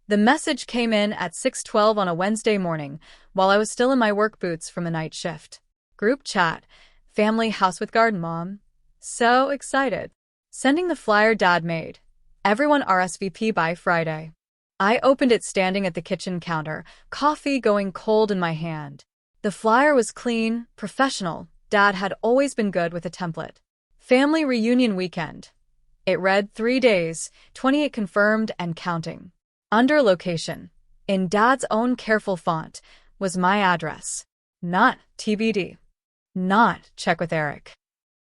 The message came in at 6:12 on a Wednesday morning, while I was still in my work boots from a night shift. Group chat. Family house with garden, mom. So excited. Sending the flyer dad made. Everyone RSVP by Friday. I opened it standing at the kitchen counter, coffee going cold in my hand. The flyer was clean, professional. Dad had always been good with a template. Family reunion weekend. It read 3 days, 28 confirmed and counting. Under location, in Dad's own careful font, was my address. Not TBD. Not check with Erik.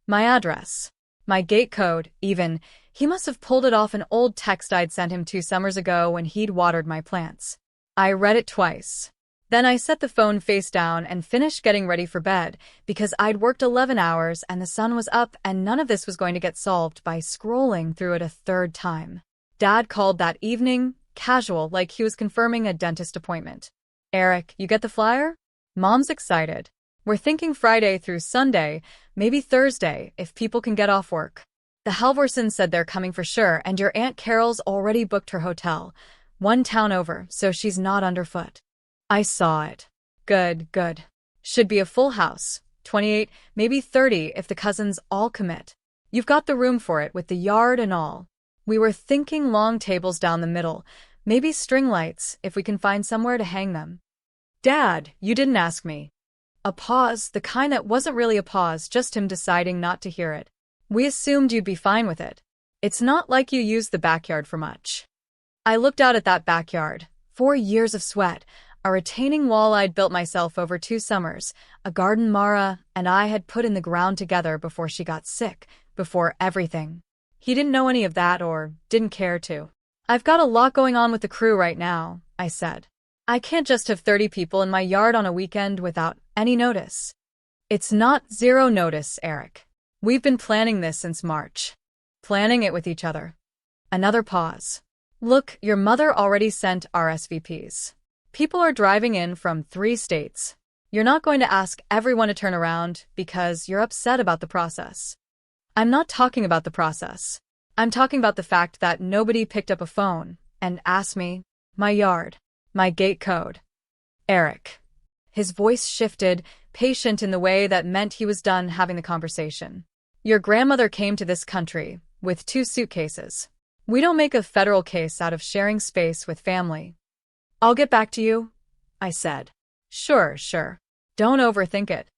My address. My gate code, even. He must have pulled it off an old text I'd sent him 2 summers ago when he'd watered my plants. I read it twice. Then I set the phone face down and finished getting ready for bed because I'd worked 11 hours and the sun was up and none of this was going to get solved by scrolling through it a 3rd time. Dad called that evening, casual, like he was confirming a dentist appointment. Erik, you get the flyer? Mom's excited. We're thinking Friday through Sunday, maybe Thursday, if people can get off work. The Halvorsons said they're coming for sure, and your Aunt Carol's already booked her hotel. 1 town over, so she's not underfoot. I saw it. Good, good. Should be a full house. 28, maybe 30 if the cousins all commit. You've got the room for it with the yard and all. We were thinking long tables down the middle, maybe string lights if we can find somewhere to hang them. Dad, you didn't ask me. A pause, the kind that wasn't really a pause, just him deciding not to hear it. We assumed you'd be fine with it. It's not like you used the backyard for much. I looked out at that backyard. 4 years of sweat, a retaining wall I'd built myself over 2 summers, a garden Mara and I had put in the ground together before she got sick, before everything. He didn't know any of that or didn't care to. I've got a lot going on with the crew right now, I said. I can't just have 30 people in my yard on a weekend without any notice. It's not 0 notice, Erik. We've been planning this since March. Planning it with each other. Another pause. Look, your mother already sent RSVPs. People are driving in from 3 states. You're not going to ask everyone to turn around because you're upset about the process. I'm not talking about the process. I'm talking about the fact that nobody picked up a phone and asked me, my yard, my gate code. Erik. His voice shifted, patient in the way that meant he was done having the conversation. Your grandmother came to this country with 2 suitcases. We don't make a federal case out of sharing space with family. I'll get back to you, I said. Sure. Don't overthink it.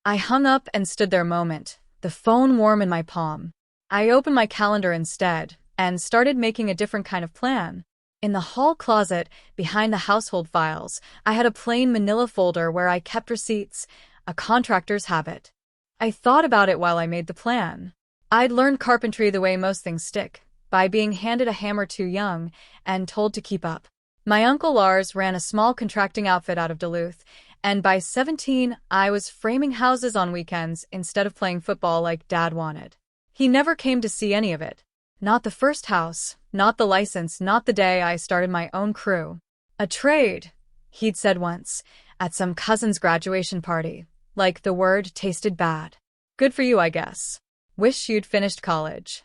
I hung up and stood there a moment, the phone warm in my palm. I opened my calendar instead and started making a different kind of plan. In the hall closet, behind the household files, I had a plain manila folder where I kept receipts, a contractor's habit. I thought about it while I made the plan. I'd learned carpentry the way most things stick, by being handed a hammer too young and told to keep up. My uncle Lars ran a small contracting outfit out of Duluth, and by 17, I was framing houses on weekends instead of playing football like Dad wanted. He never came to see any of it. Not the first house, not the license, not the day I started my own crew. A trade, he'd said once, at some cousin's graduation party, like the word tasted bad. Good for you, I guess. Wish you'd finished college.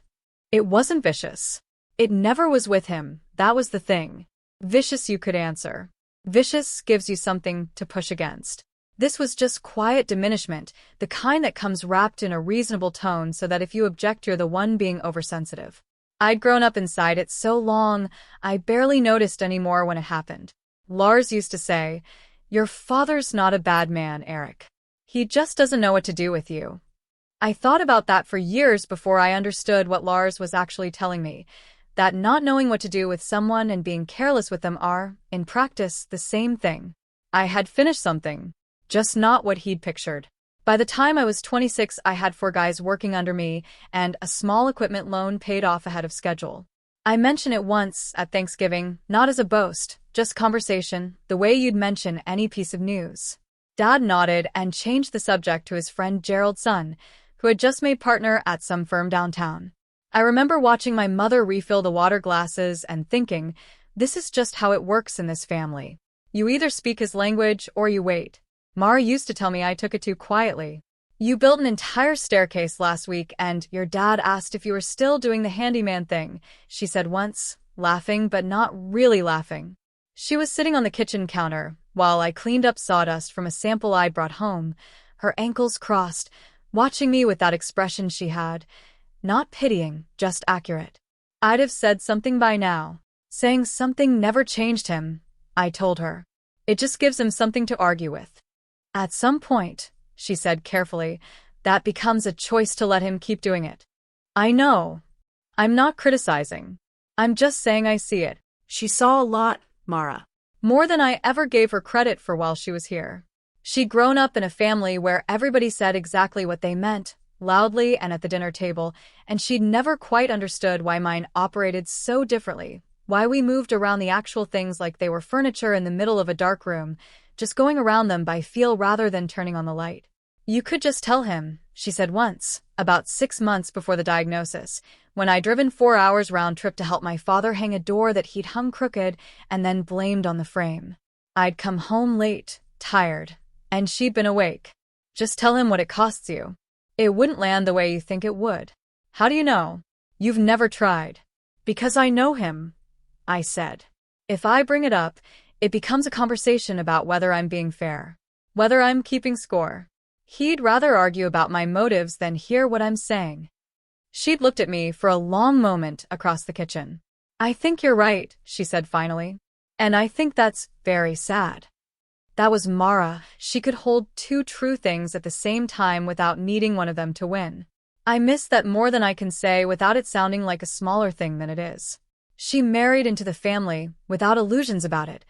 It wasn't vicious. It never was with him, that was the thing. Vicious you could answer. Vicious gives you something to push against. This was just quiet diminishment, the kind that comes wrapped in a reasonable tone so that if you object you're the one being oversensitive. I'd grown up inside it so long, I barely noticed anymore when it happened. Lars used to say, your father's not a bad man, Erik. He just doesn't know what to do with you. I thought about that for years before I understood what Lars was actually telling me, that not knowing what to do with someone and being careless with them are, in practice, the same thing. I had finished something, just not what he'd pictured. By the time I was 26, I had 4 guys working under me, and a small equipment loan paid off ahead of schedule. I mentioned it once at Thanksgiving, not as a boast, just conversation, the way you'd mention any piece of news. Dad nodded and changed the subject to his friend Gerald's son, who had just made partner at some firm downtown. I remember watching my mother refill the water glasses and thinking, this is just how it works in this family. You either speak his language or you wait. Mar used to tell me I took it too quietly. You built an entire staircase last week and your dad asked if you were still doing the handyman thing, she said once, laughing but not really laughing. She was sitting on the kitchen counter while I cleaned up sawdust from a sample I'd brought home, her ankles crossed, watching me with that expression she had. Not pitying, just accurate. I'd have said something by now. Saying something never changed him, I told her. It just gives him something to argue with. At some point, she said carefully, that becomes a choice to let him keep doing it. I know. I'm not criticizing. I'm just saying I see it. She saw a lot, Mara. More than I ever gave her credit for while she was here. She'd grown up in a family where everybody said exactly what they meant, loudly and at the dinner table, and she'd never quite understood why mine operated so differently, why we moved around the actual things like they were furniture in the middle of a dark room, just going around them by feel rather than turning on the light. You could just tell him, she said once, about 6 months before the diagnosis, when I'd driven 4 hours round trip to help my father hang a door that he'd hung crooked and then blamed on the frame. I'd come home late, tired, and she'd been awake. Just tell him what it costs you. It wouldn't land the way you think it would. How do you know? You've never tried. Because I know him, I said. If I bring it up, it becomes a conversation about whether I'm being fair, whether I'm keeping score. He'd rather argue about my motives than hear what I'm saying. She'd looked at me for a long moment across the kitchen. I think you're right, she said finally. And I think that's very sad. That was Mara. She could hold two true things at the same time without needing one of them to win. I miss that more than I can say without it sounding like a smaller thing than it is. She married into the family without illusions about it.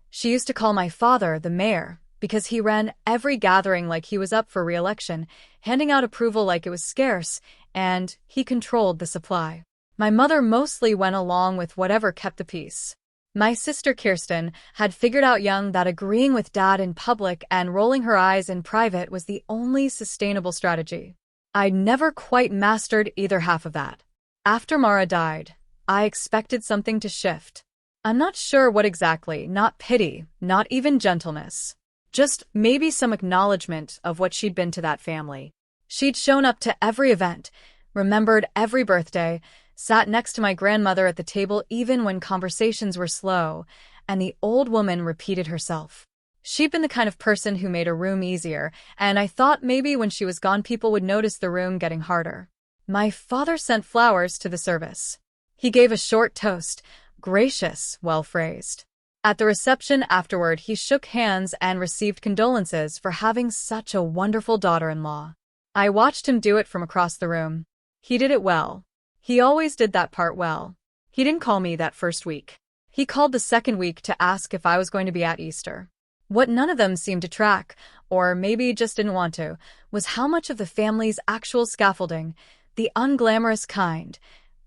She used to call my father the mayor because he ran every gathering like he was up for re-election, handing out approval like it was scarce, and he controlled the supply. My mother mostly went along with whatever kept the peace. My sister Kirsten had figured out young that agreeing with Dad in public and rolling her eyes in private was the only sustainable strategy. I'd never quite mastered either half of that. After Mara died, I expected something to shift. I'm not sure what exactly, not pity, not even gentleness. Just maybe some acknowledgement of what she'd been to that family. She'd shown up to every event, remembered every birthday, sat next to my grandmother at the table even when conversations were slow, and the old woman repeated herself. She'd been the kind of person who made a room easier, and I thought maybe when she was gone people would notice the room getting harder. My father sent flowers to the service. He gave a short toast, gracious, well-phrased. At the reception afterward, he shook hands and received condolences for having such a wonderful daughter-in-law. I watched him do it from across the room. He did it well. He always did that part well. He didn't call me that first week. He called the second week to ask if I was going to be at Easter. What none of them seemed to track, or maybe just didn't want to, was how much of the family's actual scaffolding, the unglamorous kind,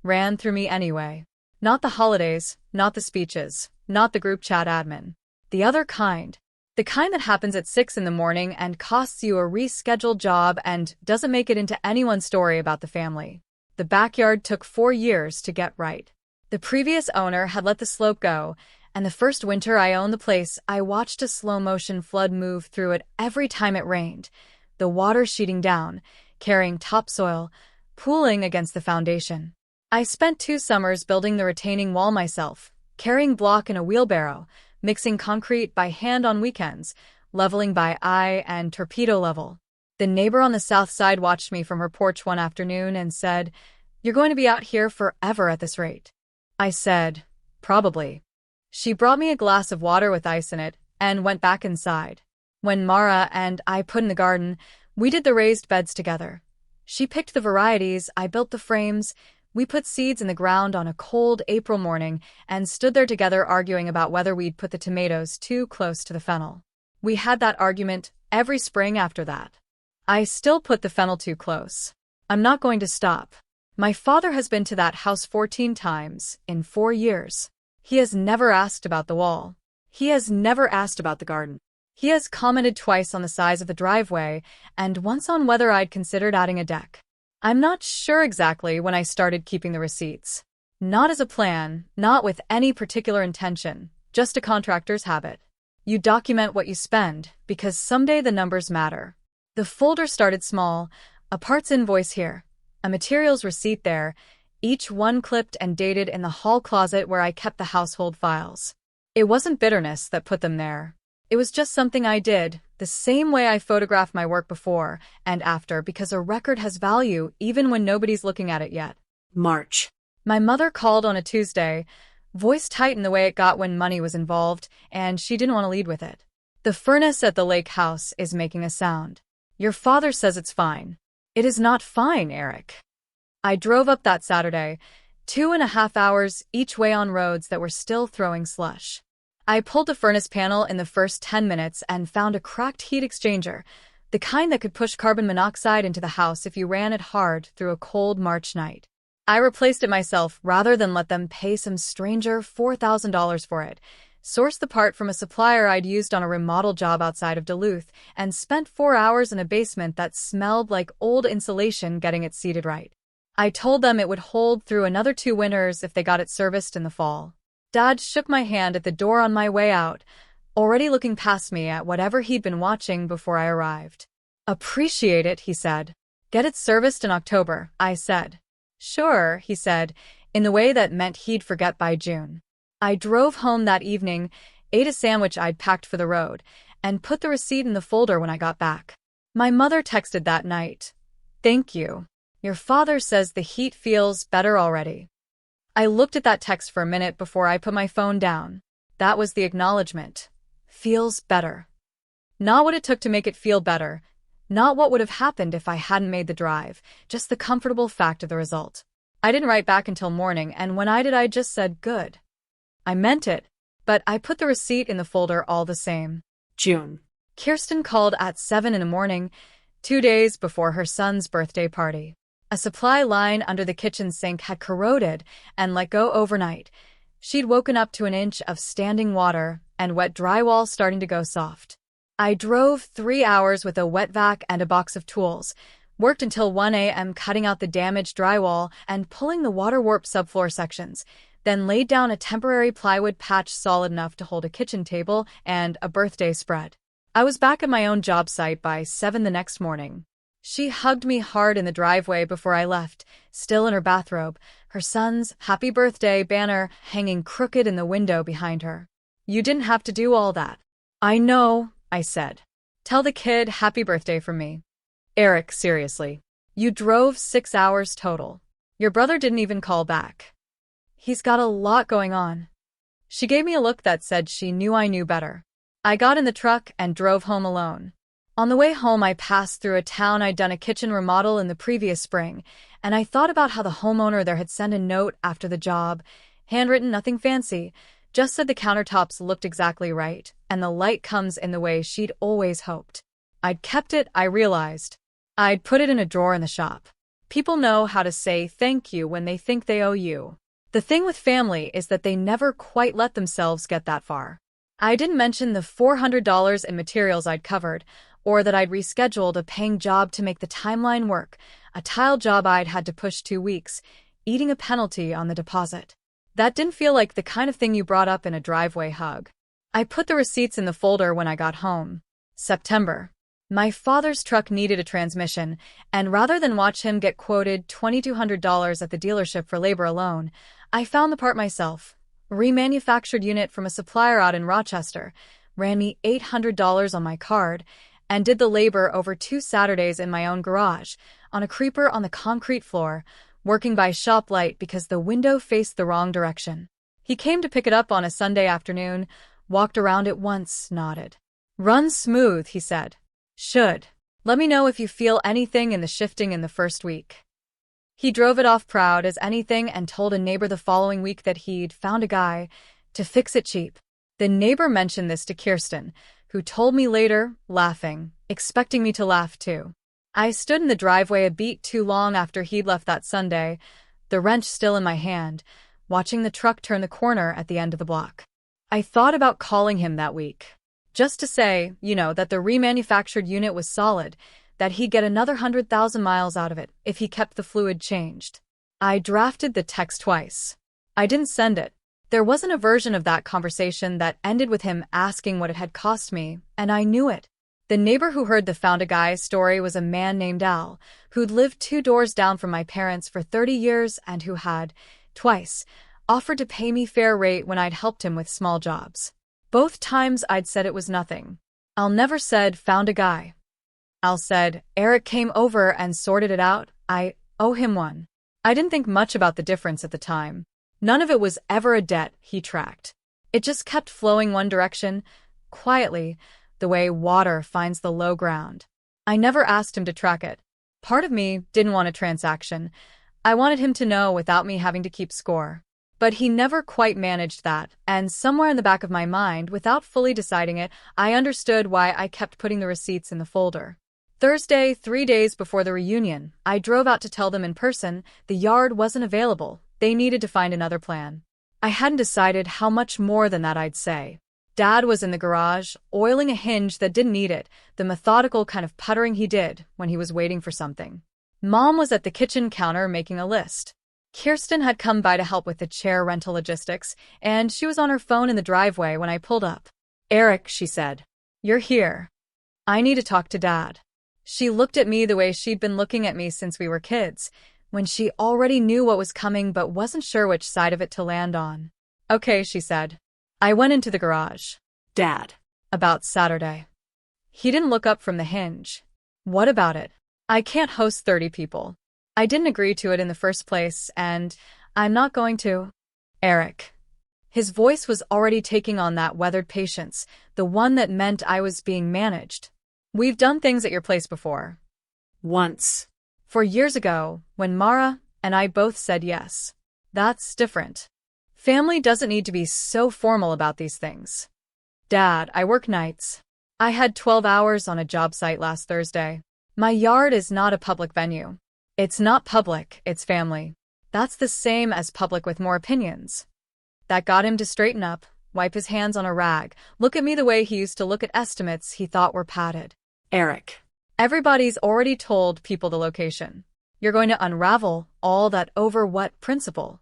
ran through me anyway. Not the holidays, not the speeches, not the group chat admin. The other kind. The kind that happens at 6 in the morning and costs you a rescheduled job and doesn't make it into anyone's story about the family. The backyard took 4 years to get right. The previous owner had let the slope go, and the first winter I owned the place, I watched a slow-motion flood move through it every time it rained, the water sheeting down, carrying topsoil, pooling against the foundation. I spent 2 summers building the retaining wall myself, carrying block in a wheelbarrow, mixing concrete by hand on weekends, leveling by eye and torpedo level. The neighbor on the south side watched me from her porch one afternoon and said, "You're going to be out here forever at this rate." I said, "Probably." She brought me a glass of water with ice in it and went back inside. When Mara and I put in the garden, we did the raised beds together. She picked the varieties, I built the frames. We put seeds in the ground on a cold April morning and stood there together arguing about whether we'd put the tomatoes too close to the fennel. We had that argument every spring after that. I still put the fennel too close. I'm not going to stop. My father has been to that house 14 times in 4 years. He has never asked about the wall. He has never asked about the garden. He has commented twice on the size of the driveway and once on whether I'd considered adding a deck. I'm not sure exactly when I started keeping the receipts. Not as a plan, not with any particular intention, just a contractor's habit. You document what you spend, because someday the numbers matter. The folder started small, a parts invoice here, a materials receipt there, each one clipped and dated in the hall closet where I kept the household files. It wasn't bitterness that put them there. It was just something I did, the same way I photographed my work before and after, because a record has value even when nobody's looking at it yet. March. My mother called on a Tuesday, voice tightened the way it got when money was involved, and she didn't want to lead with it. The furnace at the lake house is making a sound. Your father says it's fine. It is not fine, Erik. I drove up that Saturday, 2.5 hours each way on roads that were still throwing slush. I pulled the furnace panel in the first 10 minutes and found a cracked heat exchanger, the kind that could push carbon monoxide into the house if you ran it hard through a cold March night. I replaced it myself rather than let them pay some stranger $4,000 for it, sourced the part from a supplier I'd used on a remodel job outside of Duluth, and spent 4 hours in a basement that smelled like old insulation getting it seated right. I told them it would hold through another 2 winters if they got it serviced in the fall. Dad shook my hand at the door on my way out, already looking past me at whatever he'd been watching before I arrived. Appreciate it, he said. Get it serviced in October, I said. Sure, he said, in the way that meant he'd forget by June. I drove home that evening, ate a sandwich I'd packed for the road, and put the receipt in the folder when I got back. My mother texted that night. Thank you. Your father says the heat feels better already. I looked at that text for a minute before I put my phone down. That was the acknowledgement. Feels better. Not what it took to make it feel better. Not what would have happened if I hadn't made the drive. Just the comfortable fact of the result. I didn't write back until morning, and when I did, I just said, good. I meant it, but I put the receipt in the folder all the same. June. Kirsten called at 7 in the morning, 2 days before her son's birthday party. A supply line under the kitchen sink had corroded and let go overnight. She'd woken up to an inch of standing water and wet drywall starting to go soft. I drove 3 hours with a wet vac and a box of tools, worked until 1 a.m. cutting out the damaged drywall and pulling the water-warped subfloor sections, then laid down a temporary plywood patch solid enough to hold a kitchen table and a birthday spread. I was back at my own job site by 7 the next morning. She hugged me hard in the driveway before I left, still in her bathrobe, her son's happy birthday banner hanging crooked in the window behind her. You didn't have to do all that. I know, I said. Tell the kid happy birthday from me. Erik, seriously. You drove 6 hours total. Your brother didn't even call back. He's got a lot going on. She gave me a look that said she knew I knew better. I got in the truck and drove home alone. On the way home, I passed through a town I'd done a kitchen remodel in the previous spring, and I thought about how the homeowner there had sent a note after the job, handwritten, nothing fancy, just said the countertops looked exactly right, and the light comes in the way she'd always hoped. I'd kept it, I realized. I'd put it in a drawer in the shop. People know how to say thank you when they think they owe you. The thing with family is that they never quite let themselves get that far. I didn't mention the $400 in materials I'd covered, or that I'd rescheduled a paying job to make the timeline work, a tile job I'd had to push 2 weeks, eating a penalty on the deposit. That didn't feel like the kind of thing you brought up in a driveway hug. I put the receipts in the folder when I got home. September. My father's truck needed a transmission, and rather than watch him get quoted $2,200 at the dealership for labor alone, I found the part myself. A remanufactured unit from a supplier out in Rochester, ran me $800 on my card, and did the labor over 2 Saturdays in my own garage, on a creeper on the concrete floor, working by shop light because the window faced the wrong direction. He came to pick it up on a Sunday afternoon, walked around it once, nodded. Run smooth, he said. Should. Let me know if you feel anything in the shifting in the first week. He drove it off proud as anything and told a neighbor the following week that he'd found a guy to fix it cheap. The neighbor mentioned this to Kirsten, who told me later, laughing, expecting me to laugh too. I stood in the driveway a beat too long after he'd left that Sunday, the wrench still in my hand, watching the truck turn the corner at the end of the block. I thought about calling him that week. Just to say, that the remanufactured unit was solid, that he'd get another 100,000 miles out of it if he kept the fluid changed. I drafted the text twice. I didn't send it. There wasn't a version of that conversation that ended with him asking what it had cost me, and I knew it. The neighbor who heard the found a guy story was a man named Al, who'd lived 2 doors down from my parents for 30 years and who had, twice, offered to pay me fair rate when I'd helped him with small jobs. Both times I'd said it was nothing. I'll never said, found a guy. I'll said, Erik came over and sorted it out, I owe him one. I didn't think much about the difference at the time. None of it was ever a debt he tracked. It just kept flowing one direction, quietly, the way water finds the low ground. I never asked him to track it. Part of me didn't want a transaction. I wanted him to know without me having to keep score. But he never quite managed that, and somewhere in the back of my mind, without fully deciding it, I understood why I kept putting the receipts in the folder. Thursday, 3 days before the reunion, I drove out to tell them in person the yard wasn't available. They needed to find another plan. I hadn't decided how much more than that I'd say. Dad was in the garage, oiling a hinge that didn't need it, the methodical kind of puttering he did when he was waiting for something. Mom was at the kitchen counter making a list. Kirsten had come by to help with the chair rental logistics, and she was on her phone in the driveway when I pulled up. Erik, she said. You're here. I need to talk to Dad. She looked at me the way she'd been looking at me since we were kids, when she already knew what was coming but wasn't sure which side of it to land on. Okay, she said. I went into the garage. Dad. About Saturday. He didn't look up from the hinge. What about it? I can't host 30 people. I didn't agree to it in the first place, and I'm not going to. Erik. His voice was already taking on that weathered patience, the one that meant I was being managed. We've done things at your place before. Once. 4 years ago, when Mara and I both said yes. That's different. Family doesn't need to be so formal about these things. Dad, I work nights. I had 12 hours on a job site last Thursday. My yard is not a public venue. It's not public, it's family. That's the same as public with more opinions. That got him to straighten up, wipe his hands on a rag, look at me the way he used to look at estimates he thought were padded. Erik. Everybody's already told people the location. You're going to unravel all that over what principle?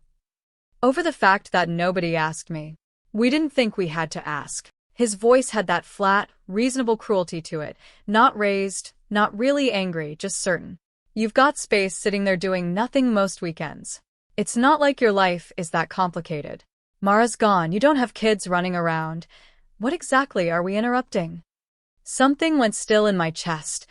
Over the fact that nobody asked me. We didn't think we had to ask. His voice had that flat, reasonable cruelty to it, not raised, not really angry, just certain. You've got space sitting there doing nothing most weekends. It's not like your life is that complicated. Mara's gone, you don't have kids running around. What exactly are we interrupting? Something went still in my chest,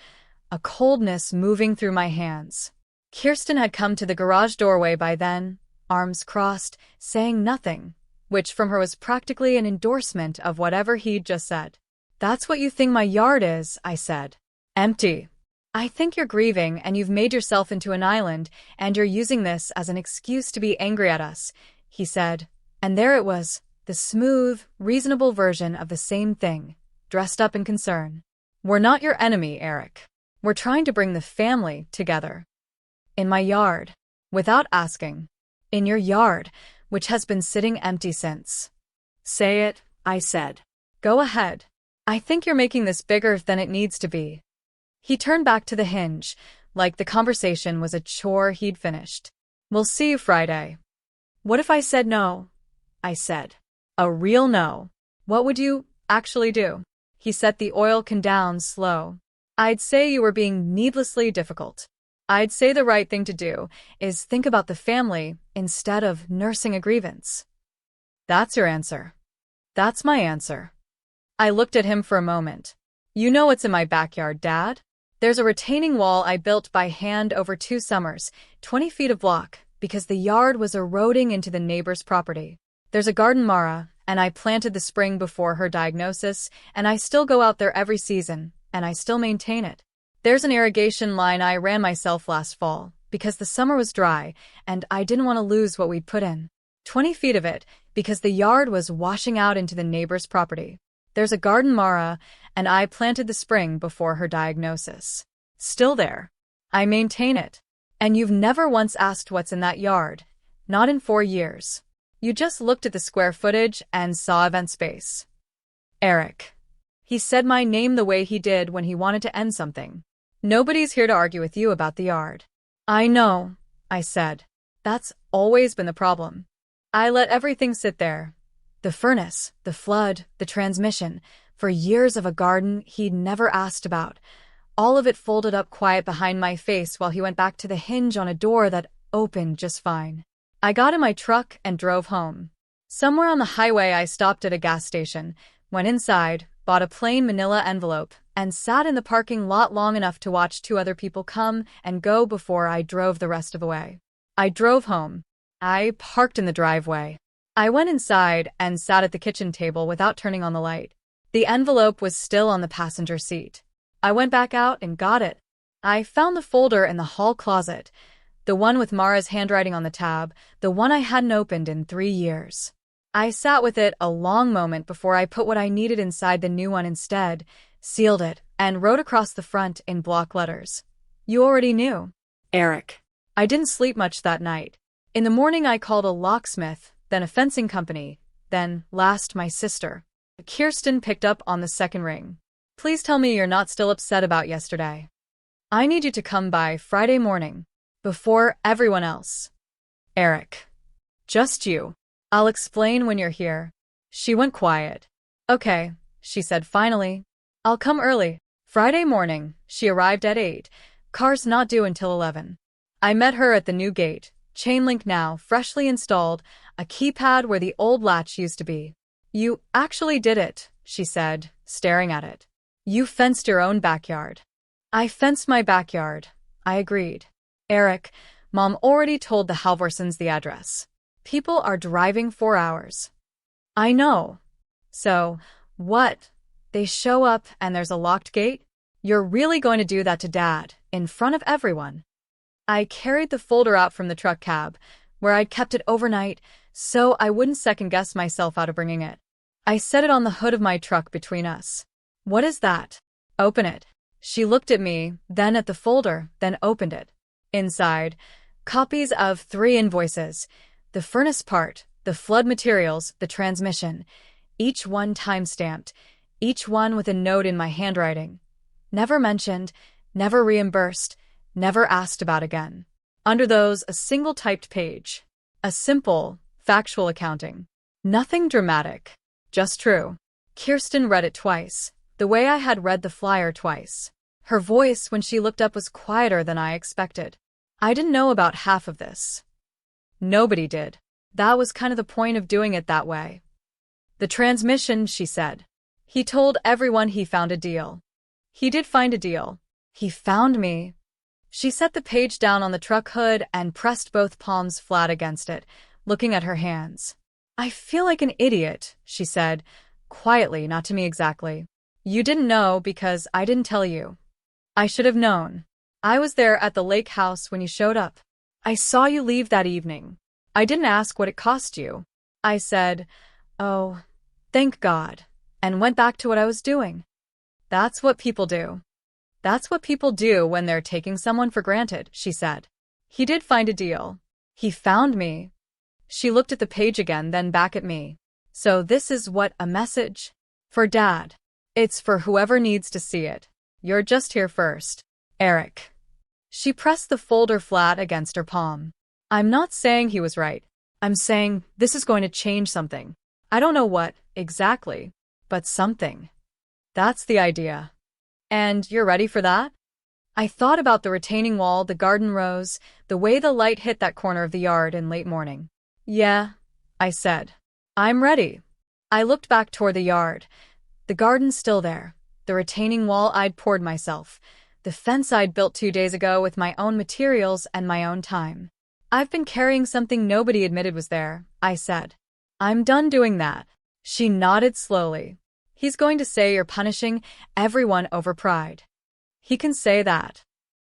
a coldness moving through my hands. Kirsten had come to the garage doorway by then, arms crossed, saying nothing, which from her was practically an endorsement of whatever he'd just said. That's what you think my yard is, I said. Empty. I think you're grieving and you've made yourself into an island and you're using this as an excuse to be angry at us, he said. And there it was, the smooth, reasonable version of the same thing, dressed up in concern. We're not your enemy, Erik. We're trying to bring the family together. In my yard. Without asking. In your yard, which has been sitting empty since. Say it, I said. Go ahead. I think you're making this bigger than it needs to be. He turned back to the hinge, like the conversation was a chore he'd finished. We'll see you Friday. What if I said no? I said. A real no. What would you actually do? He set the oil can down slow. I'd say you were being needlessly difficult. I'd say the right thing to do is think about the family instead of nursing a grievance. That's your answer. That's my answer. I looked at him for a moment. You know what's in my backyard, Dad? There's a retaining wall I built by hand over 2 summers, 20 feet of block, because the yard was eroding into the neighbor's property. There's a garden Mara, and I planted the spring before her diagnosis, and I still go out there every season, and I still maintain it. There's an irrigation line I ran myself last fall, because the summer was dry, and I didn't want to lose what we'd put in. 20 feet of it, because the yard was washing out into the neighbor's property. There's a garden Mara, and I planted the spring before her diagnosis. Still there. I maintain it. And you've never once asked what's in that yard. Not in 4 years. You just looked at the square footage and saw event space. Erik. He said my name the way he did when he wanted to end something. Nobody's here to argue with you about the yard. I know, I said. That's always been the problem. I let everything sit there. The furnace, the flood, the transmission, for years of a garden he'd never asked about. All of it folded up quiet behind my face while he went back to the hinge on a door that opened just fine. I got in my truck and drove home. Somewhere on the highway, I stopped at a gas station, went inside, bought a plain manila envelope, and sat in the parking lot long enough to watch two other people come and go before I drove the rest of the way. I drove home. I parked in the driveway. I went inside and sat at the kitchen table without turning on the light. The envelope was still on the passenger seat. I went back out and got it. I found the folder in the hall closet, the one with Mara's handwriting on the tab, the one I hadn't opened in 3 years. I sat with it a long moment before I put what I needed inside the new one instead, sealed it, and wrote across the front in block letters. You already knew. Erik. I didn't sleep much that night. In the morning I called a locksmith, then a fencing company, then, last, my sister. Kirsten picked up on the second ring. Please tell me you're not still upset about yesterday. I need you to come by Friday morning, before everyone else. Erik. Just you. I'll explain when you're here. She went quiet. Okay, she said finally. I'll come early. Friday morning, she arrived at 8. Car's not due until 11. I met her at the new gate, chain link now, freshly installed, a keypad where the old latch used to be. You actually did it, she said, staring at it. You fenced your own backyard. I fenced my backyard, I agreed. Erik, Mom already told the Halvorsons the address. People are driving 4 hours. I know. So, what? They show up and there's a locked gate? You're really going to do that to Dad, in front of everyone? I carried the folder out from the truck cab, where I'd kept it overnight, so I wouldn't second-guess myself out of bringing it. I set it on the hood of my truck between us. What is that? Open it. She looked at me, then at the folder, then opened it. Inside, copies of 3 invoices. The furnace part, the flood materials, the transmission. Each one time-stamped, each one with a note in my handwriting. Never mentioned, never reimbursed, never asked about again. Under those, a single typed page. A simple, factual accounting. Nothing dramatic. Just true. Kirsten read it twice, the way I had read the flyer twice. Her voice when she looked up was quieter than I expected. I didn't know about half of this. Nobody did. That was kind of the point of doing it that way. The transmission, she said. He told everyone he found a deal. He did find a deal. He found me. She set the page down on the truck hood and pressed both palms flat against it, looking at her hands. I feel like an idiot, she said, quietly, not to me exactly. You didn't know because I didn't tell you. I should have known. I was there at the lake house when you showed up. I saw you leave that evening. I didn't ask what it cost you. I said, oh, thank God, and went back to what I was doing. That's what people do. That's what people do when they're taking someone for granted, she said. He did find a deal. He found me. She looked at the page again, then back at me. So this is what, a message? For Dad. It's for whoever needs to see it. You're just here first. Erik. She pressed the folder flat against her palm. I'm not saying he was right. I'm saying this is going to change something. I don't know what, exactly, but something. That's the idea. And you're ready for that? I thought about the retaining wall, the garden rows, the way the light hit that corner of the yard in late morning. Yeah, I said. I'm ready. I looked back toward the yard. The garden's still there. The retaining wall I'd poured myself. The fence I'd built 2 days ago with my own materials and my own time. I've been carrying something nobody admitted was there, I said. I'm done doing that. She nodded slowly. He's going to say you're punishing everyone over pride. He can say that.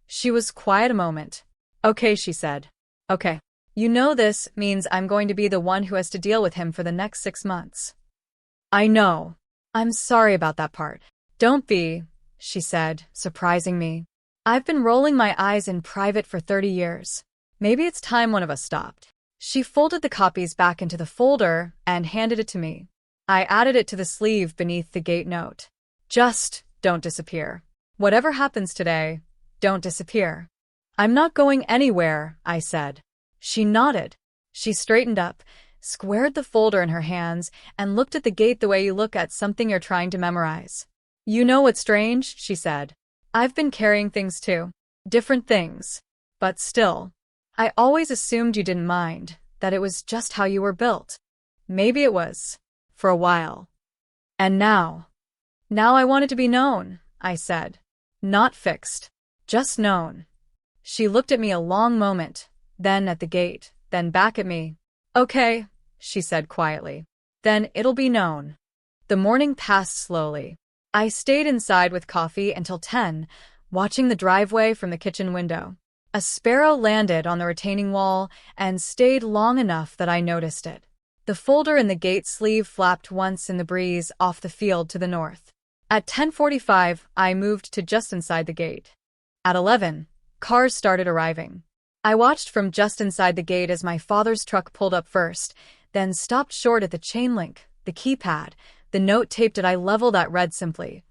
She was quiet a moment. Okay, she said. Okay. You know this means I'm going to be the one who has to deal with him for the next 6 months. I know. I'm sorry about that part. Don't be, she said, surprising me. I've been rolling my eyes in private for 30 years. Maybe it's time one of us stopped. She folded the copies back into the folder and handed it to me. I added it to the sleeve beneath the gate note. Just don't disappear. Whatever happens today, don't disappear. I'm not going anywhere, I said. She nodded. She straightened up, squared the folder in her hands, and looked at the gate the way you look at something you're trying to memorize. You know what's strange, she said. I've been carrying things too. Different things. But still. I always assumed you didn't mind, that it was just how you were built. Maybe it was. For a while. And now? Now I want it to be known, I said. Not fixed. Just known. She looked at me a long moment, then at the gate, then back at me. Okay, she said quietly. Then it'll be known. The morning passed slowly. I stayed inside with coffee until 10, watching the driveway from the kitchen window. A sparrow landed on the retaining wall and stayed long enough that I noticed it. The folder in the gate sleeve flapped once in the breeze off the field to the north. At 10:45, I moved to just inside the gate. At 11, cars started arriving. I watched from just inside the gate as my father's truck pulled up first, then stopped short at the chain link, the keypad, the note taped at eye level that read simply,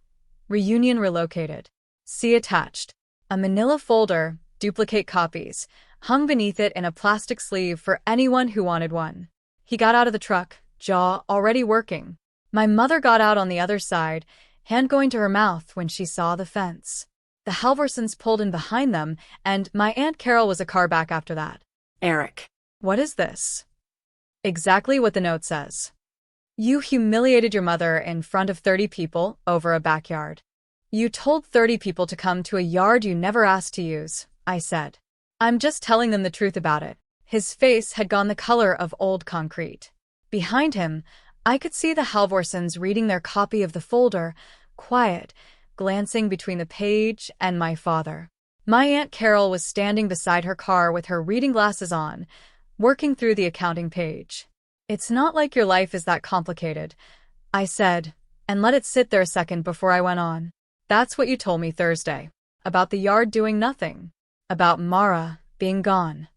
"Reunion relocated. See attached." A manila folder, duplicate copies, hung beneath it in a plastic sleeve for anyone who wanted one. He got out of the truck, jaw already working. My mother got out on the other side, hand going to her mouth when she saw the fence. The Halvorsons pulled in behind them, and my Aunt Carol was a car back after that. Erik. What is this? Exactly what the note says. You humiliated your mother in front of 30 people over a backyard. You told 30 people to come to a yard you never asked to use, I said. I'm just telling them the truth about it. His face had gone the color of old concrete. Behind him, I could see the Halvorsons reading their copy of the folder, quiet, glancing between the page and my father. My Aunt Carol was standing beside her car with her reading glasses on, working through the accounting page. It's not like your life is that complicated, I said, and let it sit there a second before I went on. That's what you told me Thursday. About the yard doing nothing. About Mara being gone.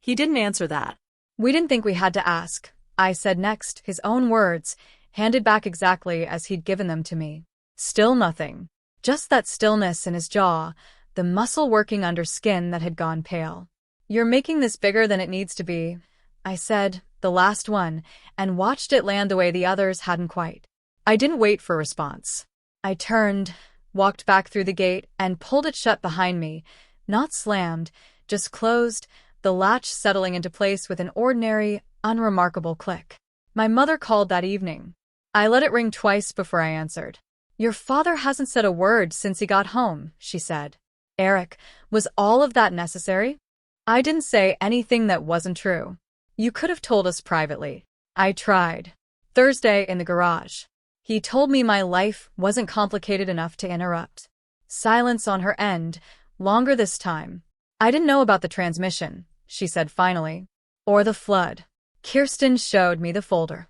He didn't answer that. We didn't think we had to ask, I said next, his own words, handed back exactly as he'd given them to me. Still nothing. Just that stillness in his jaw, the muscle working under skin that had gone pale. You're making this bigger than it needs to be, I said, the last one, and watched it land the way the others hadn't quite. I didn't wait for a response. I turned, walked back through the gate, and pulled it shut behind me, not slammed, just closed, the latch settling into place with an ordinary, unremarkable click. My mother called that evening. I let it ring twice before I answered. Your father hasn't said a word since he got home, she said. Erik, was all of that necessary? I didn't say anything that wasn't true. You could have told us privately. I tried. Thursday in the garage. He told me my life wasn't complicated enough to interrupt. Silence on her end, longer this time. I didn't know about the transmission, she said finally. Or the flood. Kirsten showed me the folder.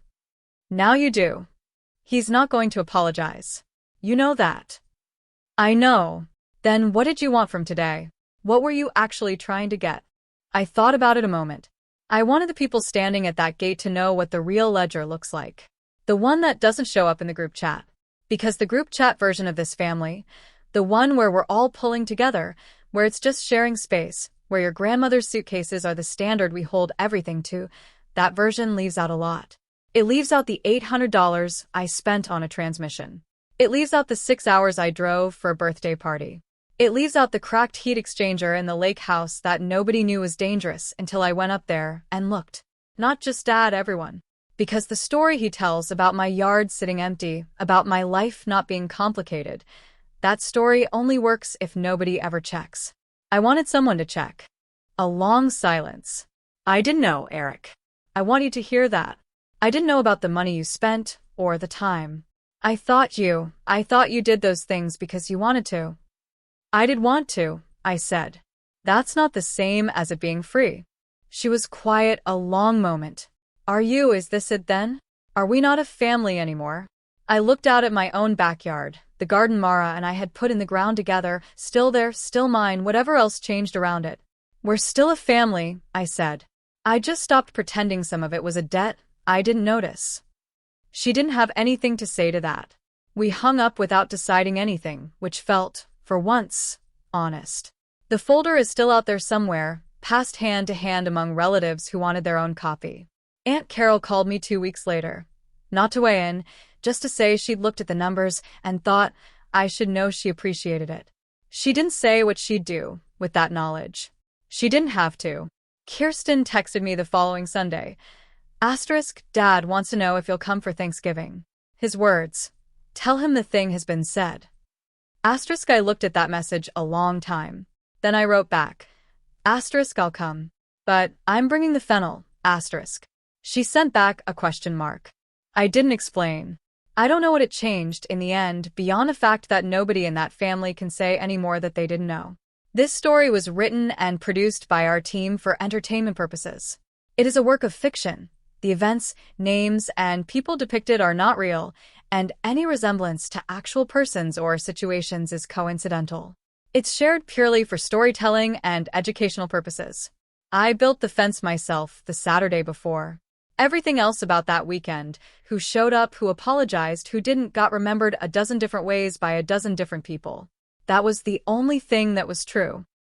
Now you do. He's not going to apologize. You know that. I know. Then what did you want from today? What were you actually trying to get? I thought about it a moment. I wanted the people standing at that gate to know what the real ledger looks like. The one that doesn't show up in the group chat. Because the group chat version of this family, the one where we're all pulling together, where it's just sharing space, where your grandmother's suitcases are the standard we hold everything to, that version leaves out a lot. It leaves out the $800 I spent on a transmission. It leaves out the 6 hours I drove for a birthday party. It leaves out the cracked heat exchanger in the lake house that nobody knew was dangerous until I went up there and looked. Not just Dad, everyone. Because the story he tells about my yard sitting empty, about my life not being complicated, that story only works if nobody ever checks. I wanted someone to check. A long silence. I didn't know, Erik. I want you to hear that. I didn't know about the money you spent, or the time. I thought you did those things because you wanted to. I did want to, I said. That's not the same as it being free. She was quiet a long moment. Is this it then? Are we not a family anymore? I looked out at my own backyard, the garden Mara and I had put in the ground together, still there, still mine, whatever else changed around it. We're still a family, I said. I just stopped pretending some of it was a debt I didn't notice. She didn't have anything to say to that. We hung up without deciding anything, which felt, for once, honest. The folder is still out there somewhere, passed hand to hand among relatives who wanted their own copy. Aunt Carol called me 2 weeks later. Not to weigh in, just to say she'd looked at the numbers and thought I should know she appreciated it. She didn't say what she'd do with that knowledge. She didn't have to. Kirsten texted me the following Sunday. Asterisk, Dad wants to know if you'll come for Thanksgiving. His words. Tell him the thing has been said. Asterisk, I looked at that message a long time. Then I wrote back. Asterisk, I'll come. But I'm bringing the fennel. Asterisk. She sent back a question mark. I didn't explain. I don't know what it changed in the end, beyond the fact that nobody in that family can say anymore that they didn't know. This story was written and produced by our team for entertainment purposes. It is a work of fiction. The events, names, and people depicted are not real, and any resemblance to actual persons or situations is coincidental. It's shared purely for storytelling and educational purposes. I built the fence myself the Saturday before. Everything else about that weekend, who showed up, who apologized, who didn't, got remembered a dozen different ways by a dozen different people. That was the only thing that was true.